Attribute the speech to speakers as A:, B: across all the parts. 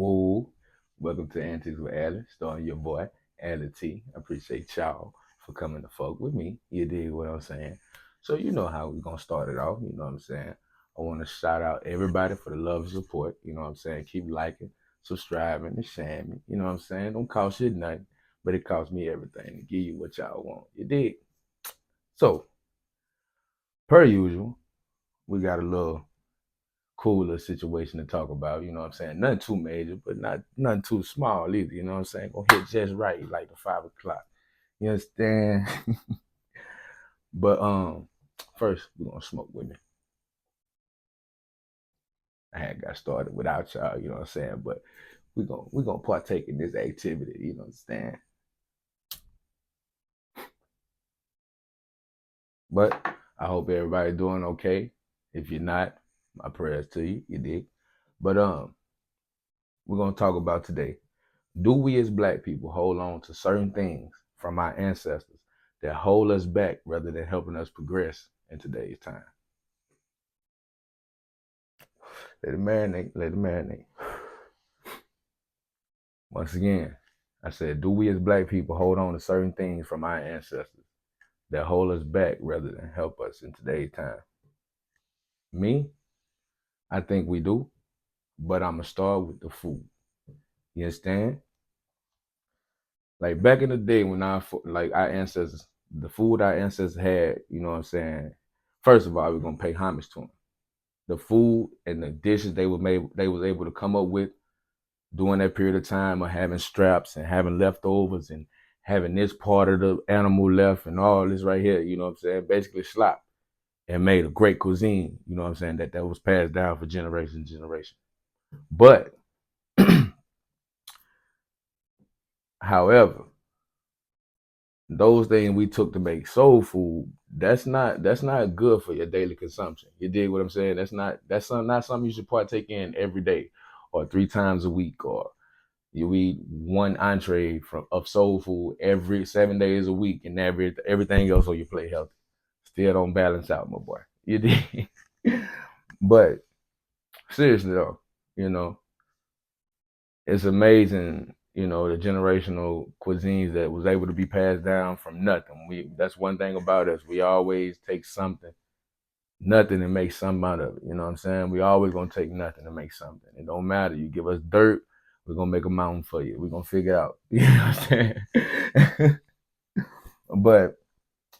A: Whoa, welcome to Antics with Alan, starring your boy, Alan T. I appreciate y'all for coming to fuck with me. You dig what I'm saying? So you know how we gonna start it off, you know what I'm saying? I wanna shout out everybody for the love and support, you know what I'm saying? Keep liking, subscribing, and sharing me, you know what I'm saying? Don't cost you nothing, but it costs me everything to give you what y'all want. You dig? So, per usual, we got a little cooler situation to talk about, you know what I'm saying? Nothing too major, but not nothing too small either, you know what I'm saying? Gonna hit just right, like the 5 o'clock. You understand? But first we're gonna smoke with me. I had got started without y'all, you know what I'm saying? But we're gonna partake in this activity, you know what I'm saying? But I hope everybody doing okay. If you're not, my prayers to you, you dig? But we're gonna talk about today. Do we as black people hold on to certain things from our ancestors that hold us back rather than helping us progress in today's time? Let it marinate, let it marinate. Once again, I said, do we as black people hold on to certain things from our ancestors that hold us back rather than help us in today's time? Me, I think we do, but I'm gonna start with the food. You understand? Like back in the day when our ancestors, the food our ancestors had, you know what I'm saying? First of all, we're gonna pay homage to them. The food and the dishes they was able to come up with during that period of time of having straps and having leftovers and having this part of the animal left and all this right here, you know what I'm saying? Basically slop and made a great cuisine, you know what I'm saying, that was passed down for generation to generation. But however, those things we took to make soul food, that's not good for your daily consumption. You dig what I'm saying? Not something you should partake in every day or 3 times a week, or you eat one entree of soul food every 7 days a week, and everything else on your plate healthy. Still don't balance out, my boy. You dig? But seriously though, you know, it's amazing, you know, the generational cuisines that was able to be passed down from nothing. That's one thing about us. We always take something, nothing, and make something out of it. You know what I'm saying? We always gonna take nothing and make something. It don't matter. You give us dirt, we're gonna make a mountain for you. We're gonna figure it out. You know what I'm saying? But,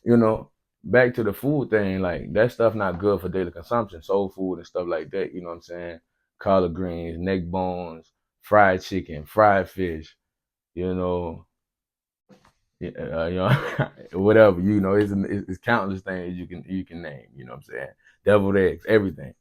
A: you know, back to the food thing, like that stuff not good for daily consumption. Soul food and stuff like that, you know what I'm saying? Collard greens, neck bones, fried chicken, fried fish, you know, you know, whatever, you know, it's countless things you can name, you know what I'm saying? Deviled eggs, everything.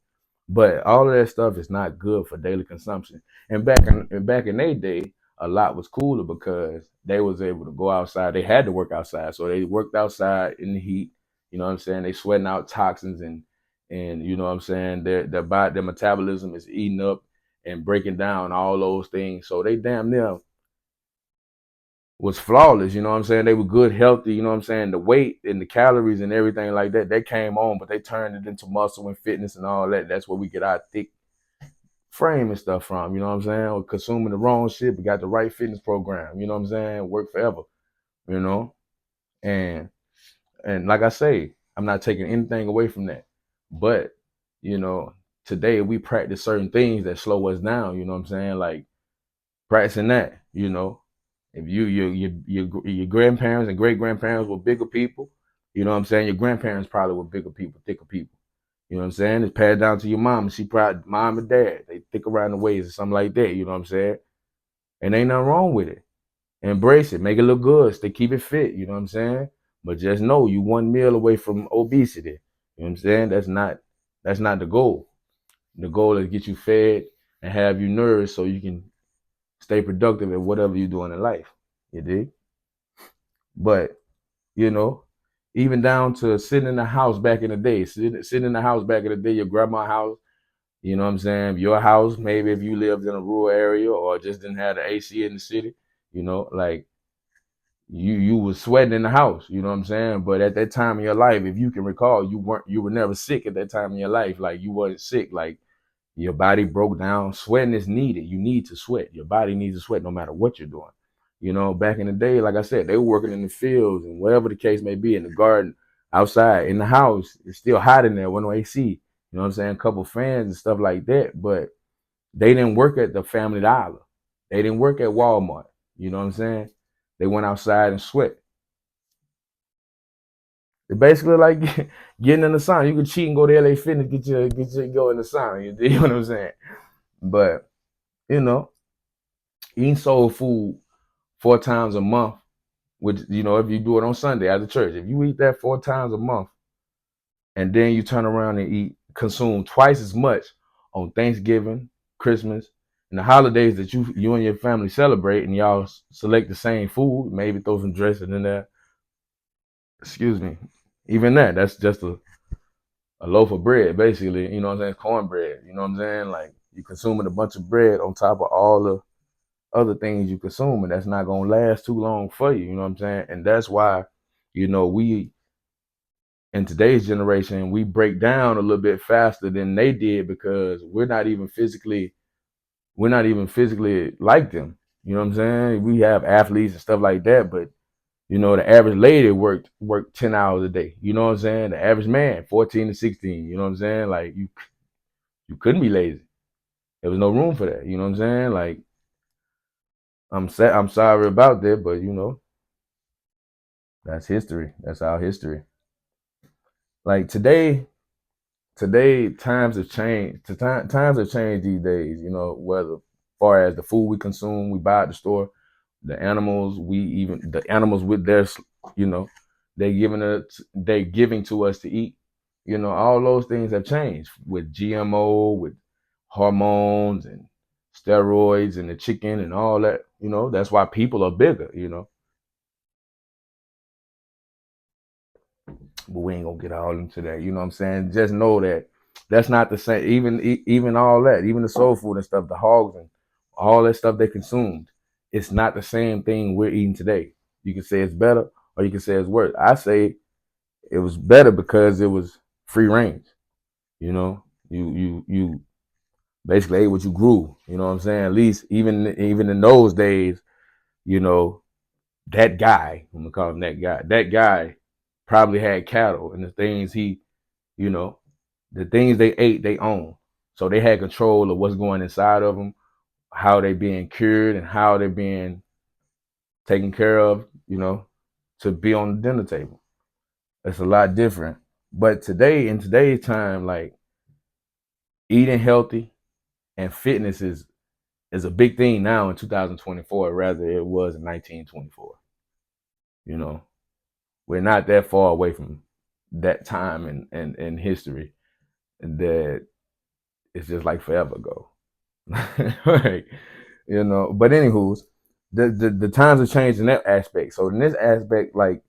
A: But all of that stuff is not good for daily consumption. And back in their day, a lot was cooler because they was able to go outside. They had to work outside, so they worked outside in the heat. You know what I'm saying? They sweating out toxins and you know what I'm saying. Their metabolism is eating up and breaking down all those things. So they damn near was flawless, you know what I'm saying? They were good, healthy, you know what I'm saying? The weight and the calories and everything like that, they came on, but they turned it into muscle and fitness and all that. That's where we get our thick frame and stuff from, you know what I'm saying? Or consuming the wrong shit, but got the right fitness program, you know what I'm saying? Work forever, you know? And and like I say, I'm not taking anything away from that. But, you know, today we practice certain things that slow us down, you know what I'm saying? Like practicing that, you know. If your grandparents and great grandparents were bigger people, you know what I'm saying? Your grandparents probably were bigger people, thicker people. You know what I'm saying? It's passed down to your mom, and she probably mom and dad. They thick around the waist or something like that. You know what I'm saying? And ain't nothing wrong with it. Embrace it, make it look good, stay keep it fit. You know what I'm saying? But just know you one meal away from obesity. You know what I'm saying? That's not the goal. The goal is to get you fed and have you nourished so you can stay productive at whatever you're doing in life. You dig? But, you know, even down to sitting in the house back in the day, sitting in the house back in the day, your grandma's house, you know what I'm saying? Your house, maybe if you lived in a rural area or just didn't have the AC in the city, you know, like you was sweating in the house, you know what I'm saying? But at that time in your life, if you can recall, you were never sick at that time in your life. Like you wasn't sick. Like Your body broke down. Sweating is needed. You need to sweat. Your body needs to sweat no matter what you're doing. You know, back in the day, like I said, they were working in the fields and whatever the case may be, in the garden, outside, in the house. It's still hot in there with no AC. You know what I'm saying? A couple fans and stuff like that. But they didn't work at the Family Dollar. They didn't work at Walmart. You know what I'm saying? They went outside and sweat. It's basically like getting in the sauna. You can cheat and go to LA Fitness, get your go in the sauna. You know what I'm saying? But you know, eating soul food 4 times a month, which if you do it on Sunday at the church, if you eat that 4 times a month, and then you turn around and consume twice as much on Thanksgiving, Christmas, and the holidays that you and your family celebrate, and y'all select the same food, maybe throw some dressing in there. Excuse me. Even that's just a loaf of bread, basically. You know what I'm saying? Cornbread. You know what I'm saying? Like you consuming a bunch of bread on top of all the other things you consume, and that's not gonna last too long for you. You know what I'm saying? And that's why, we in today's generation we break down a little bit faster than they did because we're not even physically like them. You know what I'm saying? We have athletes and stuff like that, but the average lady worked 10 hours a day. You know what I'm saying? The average man, 14 to 16. You know what I'm saying? Like you couldn't be lazy. There was no room for that. You know what I'm saying? Like I'm sorry about that, but that's history. That's our history. Like today times have changed. Times have changed these days. Whether far as the food we consume, we buy at the store, the animals the animals with their, you know, they giving to us to eat. All those things have changed with GMO, with hormones and steroids and the chicken and all that. That's why people are bigger. But we ain't gonna get all into that. You know what I'm saying? Just know that that's not the same. Even all that, even the soul food and stuff, the hogs and all that stuff they consumed, it's not the same thing we're eating today. You can say it's better, or you can say it's worse. I say it was better because it was free range. You basically ate what you grew. You know what I'm saying? At least even in those days, you know that guy. I'm gonna call him that guy. That guy probably had cattle, and the things you know, the things they ate, they own. So they had control of what's going inside of them, how they being cured, and how they're being taken care of, to be on the dinner table. It's a lot different. But today, in today's time, like eating healthy and fitness is a big thing now in 2024, rather it was in 1924. You know, we're not that far away from that time in history that it's just like forever ago. Right. But anywho's the times have changed in that aspect. So in this aspect, like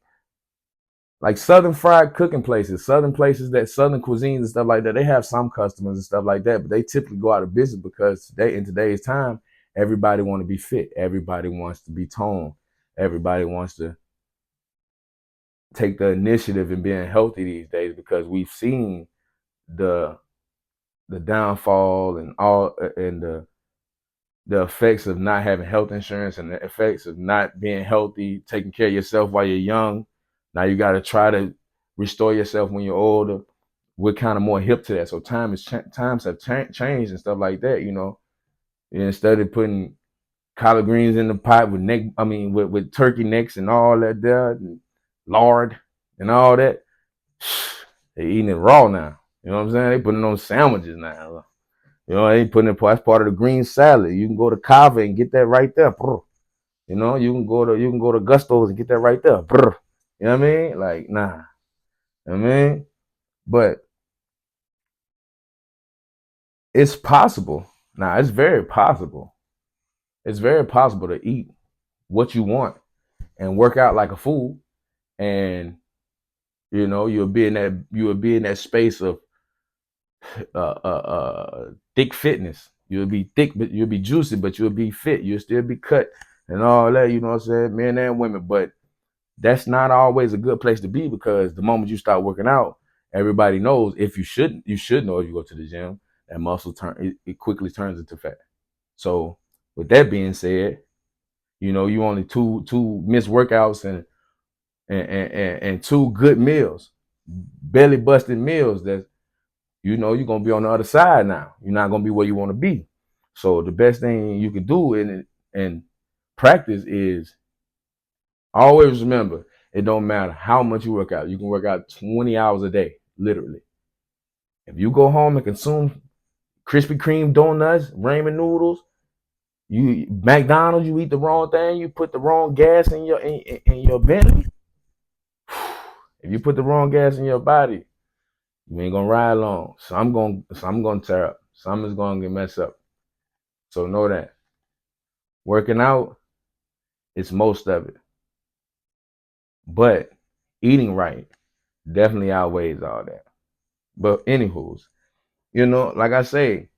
A: southern fried cooking places, southern cuisines and stuff like that, they have some customers and stuff like that, but they typically go out of business because in today's time, everybody want to be fit, everybody wants to be toned, everybody wants to take the initiative in being healthy these days because we've seen the downfall and the effects of not having health insurance and the effects of not being healthy, taking care of yourself while you're young. Now you got to try to restore yourself when you're older. We're kind of more hip to that. So times have changed and stuff like that. Instead of putting collard greens in the pot with turkey necks and all that there, and lard and all that, they eating it raw now. You know what I'm saying? They putting it on sandwiches now. They putting it as part of the green salad. You can go to Kava and get that right there. You can go to Gusto's and get that right there. You know what I mean? Like, nah. You know what I mean? But it's possible. Now, it's very possible. It's very possible to eat what you want and work out like a fool, and you'll be in that space of thick fitness. You'll be thick, but you'll be juicy, but you'll be fit. You'll still be cut and all that. You know what I'm saying? Men and women, but that's not always a good place to be because the moment you start working out, everybody knows. If you should know if you go to the gym, that muscle it quickly turns into fat. So with that being said, you only two missed workouts and two good meals, belly busting meals that you're gonna be on the other side now. You're not gonna be where you want to be. So the best thing you can do in practice is always remember it don't matter how much you work out. You can work out 20 hours a day, literally. If you go home and consume Krispy Kreme donuts, ramen noodles, you McDonald's, you eat the wrong thing, you put the wrong gas in your Bentley. If you put the wrong gas in your body, you ain't gonna ride long. Some gonna tear up. Some is gonna get messed up. So know that. Working out is most of it. But eating right definitely outweighs all that. But anywho's, like I say,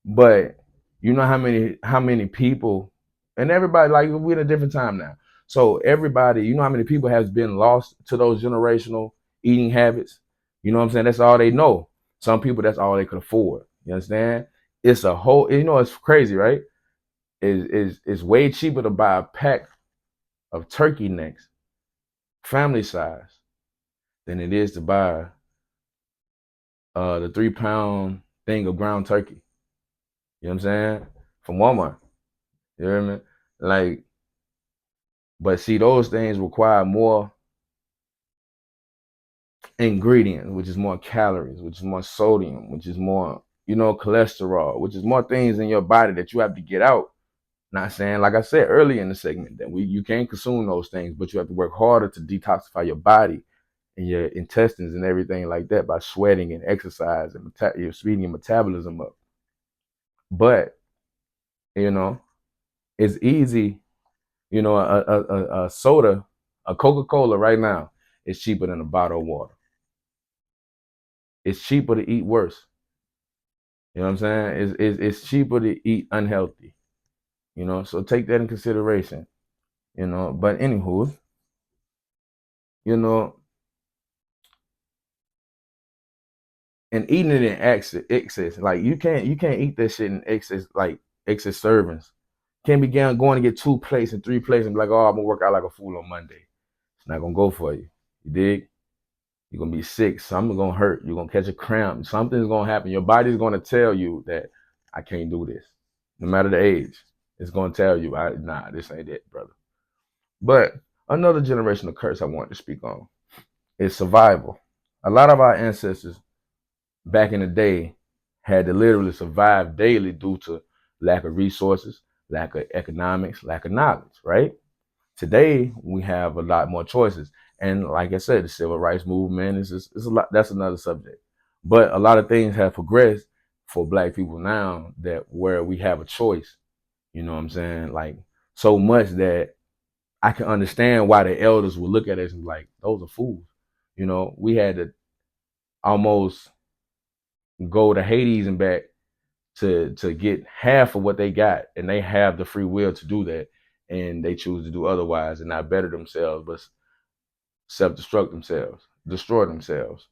A: but how many people and everybody, like, we're in a different time now. So everybody, how many people has been lost to those generational eating habits? You know what I'm saying? That's all they know. Some people, that's all they could afford. You understand? It's a whole, it's crazy, right? Is way cheaper to buy a pack of turkey necks, family size, than it is to buy the 3 pound thing of ground turkey. You know what I'm saying? From Walmart. You hear me? Like, but see, those things require more ingredients, which is more calories, which is more sodium, which is more, cholesterol, which is more things in your body that you have to get out. Not saying, like I said earlier in the segment, that you can't consume those things, but you have to work harder to detoxify your body and your intestines and everything like that by sweating and exercise and you're speeding your metabolism up. But you know, it's easy. A soda, a Coca-Cola right now is cheaper than a bottle of water. It's cheaper to eat worse. You know what I'm saying? It's cheaper to eat unhealthy. So take that in consideration. But anywho, you know, and eating it in excess, like you can't eat that shit in excess, like excess servings. Can't be going to get 2 plates and 3 plates and be like, oh, I'm gonna work out like a fool on Monday. It's not gonna go for you. You dig? You're gonna be sick. Something's gonna hurt. You're gonna catch a cramp. Something's gonna happen. Your body's gonna tell you that I can't do this. No matter the age, it's gonna tell you, nah, this ain't it, brother. But another generational curse I want to speak on is survival. A lot of our ancestors back in the day had to literally survive daily due to lack of resources, lack of economics, lack of knowledge, right? Today we have a lot more choices. And like I said, the civil rights movement is a lot. That's another subject. But a lot of things have progressed for black people now that where we have a choice. You know what I'm saying? Like, so much that I can understand why the elders would look at us and be like, those are fools. We had to almost go to Hades and back to get half of what they got, and they have the free will to do that, and they choose to do otherwise and not better themselves, but self-destruct themselves, destroy themselves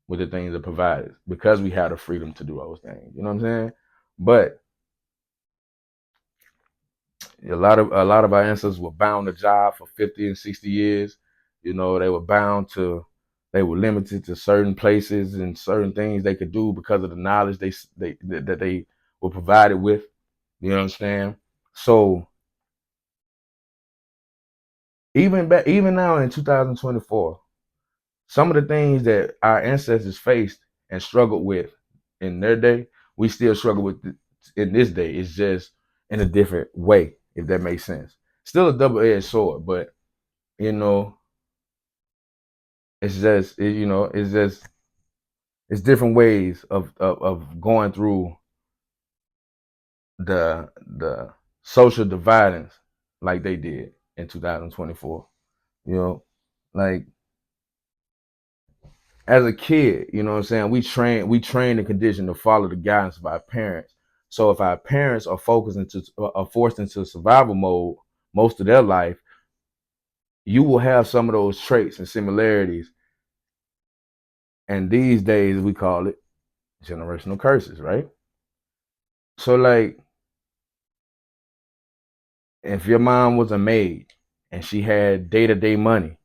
A: with the things that provided because we had the freedom to do those things. You know what I'm saying? But a lot of our ancestors were bound to job for 50 and 60 years. They were limited to certain places and certain things they could do because of the knowledge that they were provided with. You understand? So even now in 2024, some of the things that our ancestors faced and struggled with in their day, we still struggle with in this day. It's just in a different way, if that makes sense. Still a double-edged sword, but you know, it's different ways of going through the social dividings like they did in 2024. You know, like as a kid, you know what I'm saying? We train and condition to follow the guidance of our parents. So if our parents are forced into survival mode most of their life, you will have some of those traits and similarities. And these days we call it generational curses, right? So like, if your mom was a maid and she had day-to-day money,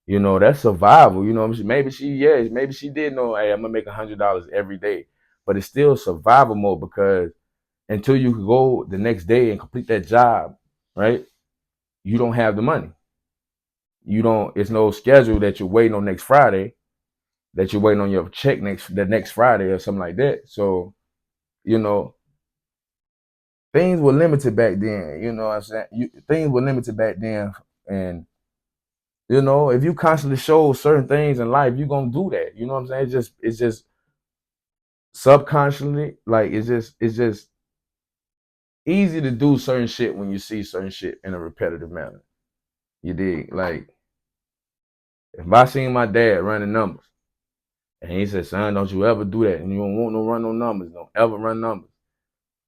A: that's survival. Maybe she did know, hey, I'm gonna make $100 every day, but it's still survival mode because until you can go the next day and complete that job, right? You don't have the money. You don't. It's no schedule that you're waiting on next Friday. That you're waiting on your check the next Friday or something like that. So you know things were limited back then. You know what I'm saying? Things were limited back then, and if you constantly show certain things in life, you're gonna do that. You know what I'm saying? It's just subconsciously, like it's just easy to do certain shit when you see certain shit in a repetitive manner. You dig? Like if I seen my dad running numbers and he said, son, don't you ever do that. And you don't want no run no numbers. Don't ever run numbers.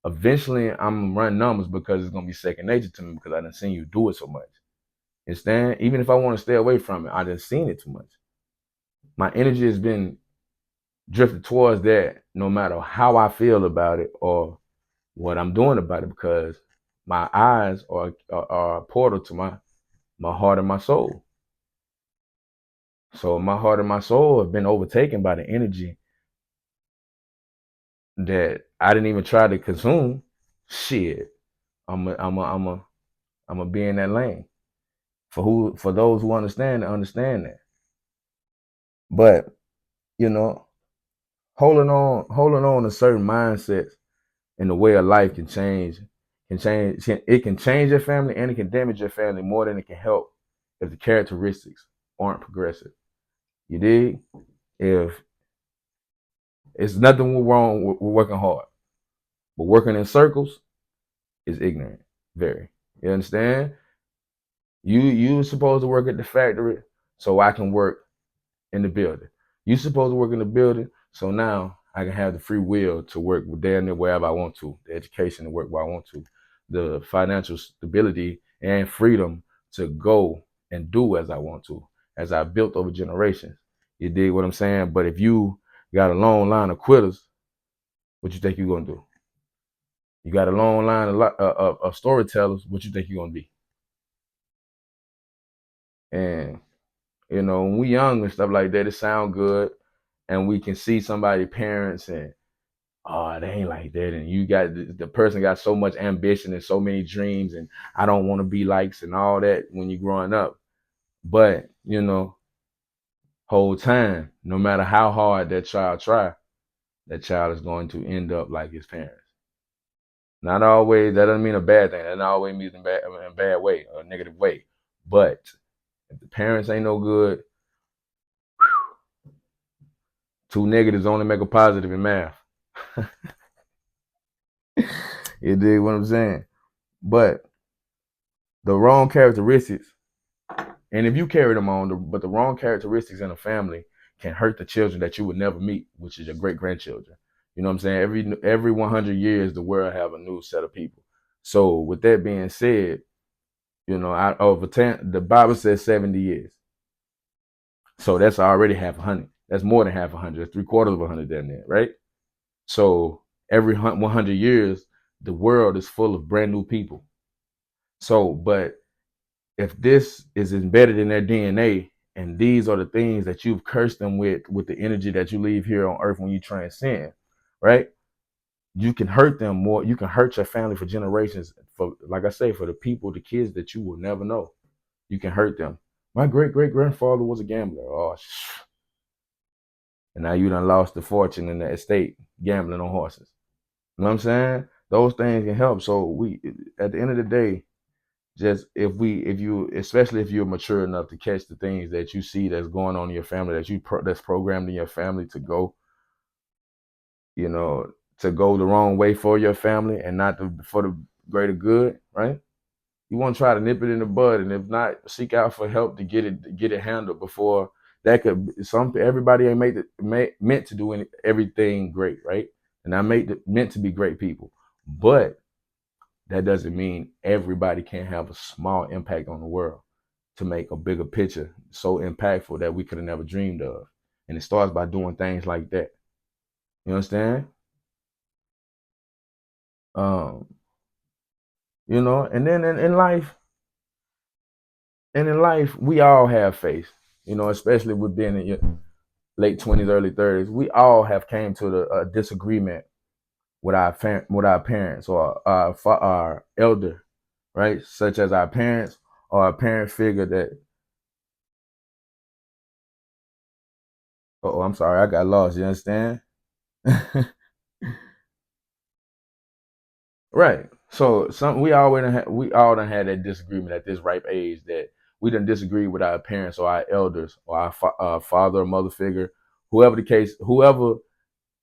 A: Eventually I'm gonna run numbers because it's gonna be second nature to me because I done seen you do it so much. Understand? Even if I want to stay away from it, I done seen it too much. My energy has been drifted towards that no matter how I feel about it or what I'm doing about it because my eyes are a portal to my heart and my soul. So my heart and my soul have been overtaken by the energy that I didn't even try to consume. Shit, I'm a be in that lane. For those who understand that. But you know, holding on to certain mindsets and the way of life can change your family and it can damage your family more than it can help if the characteristics aren't progressive. You dig? If it's nothing wrong with working hard, but working in circles is ignorant. Very. You understand? You supposed to work at the factory so I can work in the building. You supposed to work in the building so now I can have the free will to work damn near wherever I want to, the education to work where I want to, the financial stability and freedom to go and do as I want to, as I built over generations. You dig what I'm saying? But if you got a long line of quitters, what you think you're gonna do? You got a long line of storytellers, what you think you're gonna be? And when we young and stuff like that, it sound good, and we can see somebody parents and oh, they ain't like that, and you got the person got so much ambition and so many dreams, and I don't want to be likes and all that when you're growing up. But whole time, no matter how hard that child try, that child is going to end up like his parents. Not always. That doesn't mean a bad thing. That not always means in a bad way or a negative way. But if the parents ain't no good, two negatives only make a positive in math. You dig what I'm saying? But the wrong characteristics, and if you carry them on, but the wrong characteristics in a family can hurt the children that you would never meet, which is your great grandchildren. You know what I'm saying? Every 100 years, the world have a new set of people. So with that being said, over 10, the Bible says 70 years. So that's already half a hundred. That's more than half a hundred. That's three-quarters of a hundred down there, right? So every 100 years, the world is full of brand new people. So, but if this is embedded in their DNA, and these are the things that you've cursed them with the energy that you leave here on earth when you transcend, right? You can hurt them more. You can hurt your family for generations. For, like I say, for the people, the kids that you will never know, you can hurt them. My great great grandfather was a gambler. Oh, and now you done lost the fortune in the estate gambling on horses. You know what I'm saying? Those things can help. So at the end of the day, just if you especially if you're mature enough to catch the things that you see that's going on in your family that's programmed in your family to go, you know, to go the wrong way for your family and not for the greater good, right? You want to try to nip it in the bud, and if not, seek out for help to get it handled before that could everybody ain't meant to do everything great, right? And I meant to be great people, but that doesn't mean everybody can't have a small impact on the world to make a bigger picture so impactful that we could have never dreamed of. And it starts by doing things like that. You understand? Um, and then in life, we all have faced, especially with being in your late 20s, early 30s, we all have came to a disagreement with our parents or our elder, right? Such as our parents or a parent figure that. Oh, I'm sorry, I got lost. You understand? Right. So we all done had that disagreement at this ripe age that we done disagree with our parents or our elders or our father or mother figure, whoever the case, whoever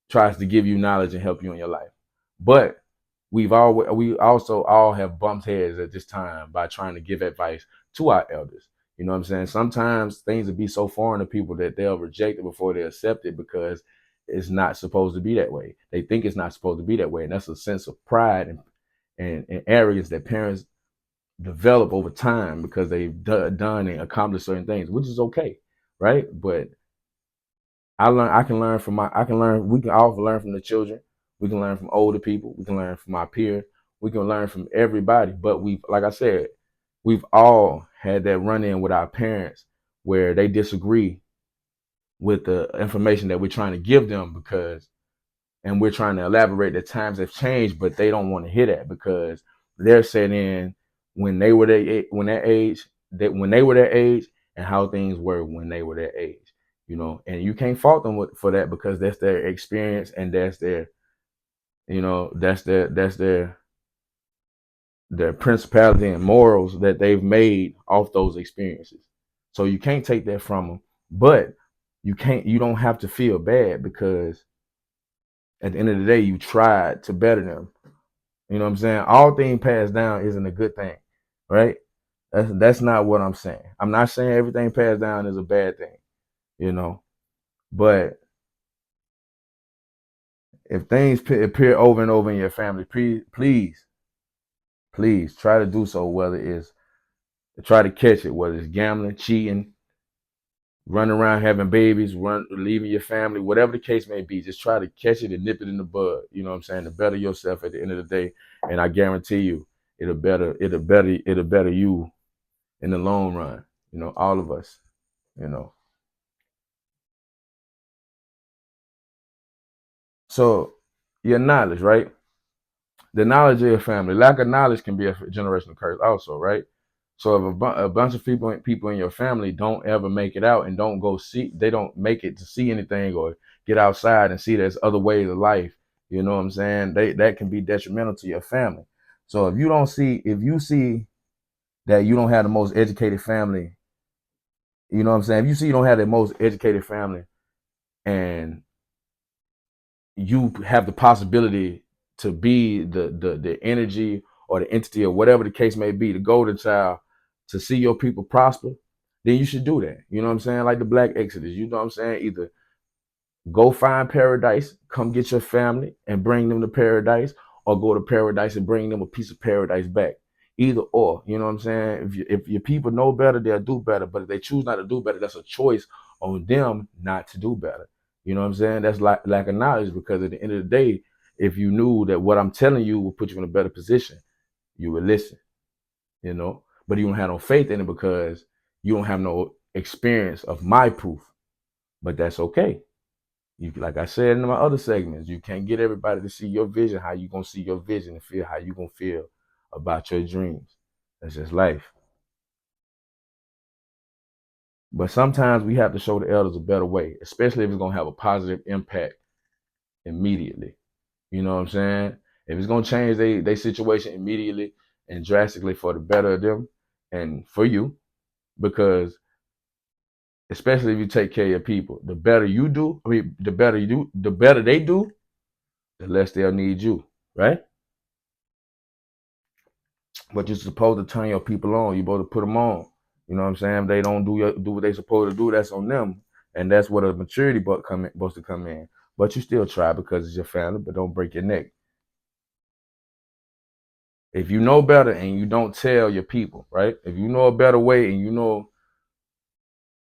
A: tries to give you knowledge and help you in your life. But we also all have bumped heads at this time by trying to give advice to our elders. You know what I'm saying? Sometimes things will be so foreign to people that they'll reject it before they accept it because it's not supposed to be that way. They think it's not supposed to be that way. And that's a sense of pride and arrogance that parents develop over time because they've done and accomplished certain things, which is okay, right? But I can learn from we can all learn from the children. We can learn from older people. We can learn from our peers. We can learn from everybody. But like I said, we've all had that run in with our parents where they disagree with the information that we're trying to give them and we're trying to elaborate that times have changed, but they don't want to hear that because they're set in when they were when that age, that when they were their age and how things were when they were their age, and you can't fault them for that because that's their experience and that's their, their principality and morals that they've made off those experiences. So you can't take that from them, but you don't have to feel bad because at the end of the day, you tried to better them. You know what I'm saying? All things passed down isn't a good thing, right? That's not what I'm saying. I'm not saying everything passed down is a bad thing, you know. But if things appear over and over in your family, please try to do so. Whether it's try to catch it, whether it's gambling, cheating, running around having babies, leaving your family, whatever the case may be, just try to catch it and nip it in the bud. You know what I'm saying? To better yourself at the end of the day, and I guarantee you, it'll better you in the long run. All of us. You know. So your knowledge, right? The knowledge of your family. Lack of knowledge can be a generational curse, also, right? So if a bunch of people in your family don't ever make it out and don't go see, they don't make it to see anything or get outside and see there's other ways of life. You know what I'm saying? That can be detrimental to your family. So if you see that you don't have the most educated family, you know what I'm saying? If you see you don't have the most educated family and you have the possibility to be the energy or the entity or whatever the case may be, the golden child, to see your people prosper, then you should do that. You know what I'm saying? Like the Black Exodus. You know what I'm saying? Either go find paradise, come get your family and bring them to paradise, or go to paradise and bring them a piece of paradise back. Either or, you know what I'm saying? If your people know better, they'll do better. But if they choose not to do better, that's a choice on them not to do better. You know what I'm saying? That's like lack of knowledge because at the end of the day, if you knew that what I'm telling you will put you in a better position, you would listen, But you don't have no faith in it because you don't have no experience of my proof. But that's okay. Like I said in my other segments, you can't get everybody to see your vision. How you gonna see your vision and feel how you gonna feel about your dreams? That's just life. But sometimes we have to show the elders a better way, especially if it's gonna have a positive impact immediately. You know what I'm saying? If it's gonna change their situation immediately and drastically for the better of them and for you, because especially if you take care of your people, the better you do, the better they do, the less they'll need you, right? But you're supposed to turn your people on. You're supposed to put them on. You know what I'm saying? If they don't do what they supposed to do, that's on them. And that's where the maturity supposed to come in. But you still try because it's your family, but don't break your neck. If you know better and you don't tell your people, right? If you know a better way and you know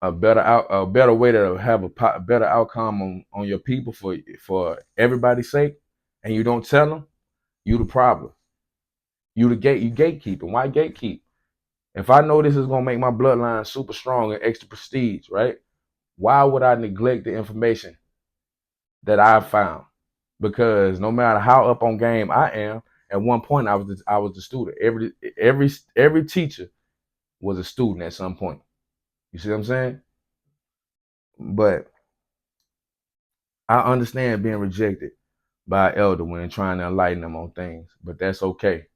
A: a better way to have a better outcome on your people for everybody's sake, and you don't tell them, You the problem. You gatekeeping. Why gatekeep? If I know this is gonna make my bloodline super strong and extra prestige, right? Why would I neglect the information that I found? Because no matter how up on game I am, at one point I was the student. Every teacher was a student at some point. You see what I'm saying? But I understand being rejected by an elder when trying to enlighten them on things, but that's okay.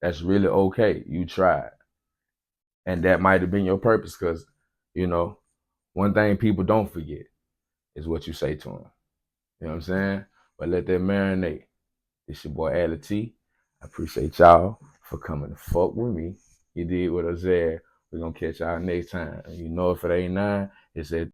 A: That's really okay. You tried, and that might have been your purpose. Because you know, one thing people don't forget is what you say to them. You know what I'm saying? But let that marinate. It's your boy Adler T. I appreciate y'all for coming to fuck with me. You did what I said. We're gonna catch y'all next time. And you know if it ain't 9, it's at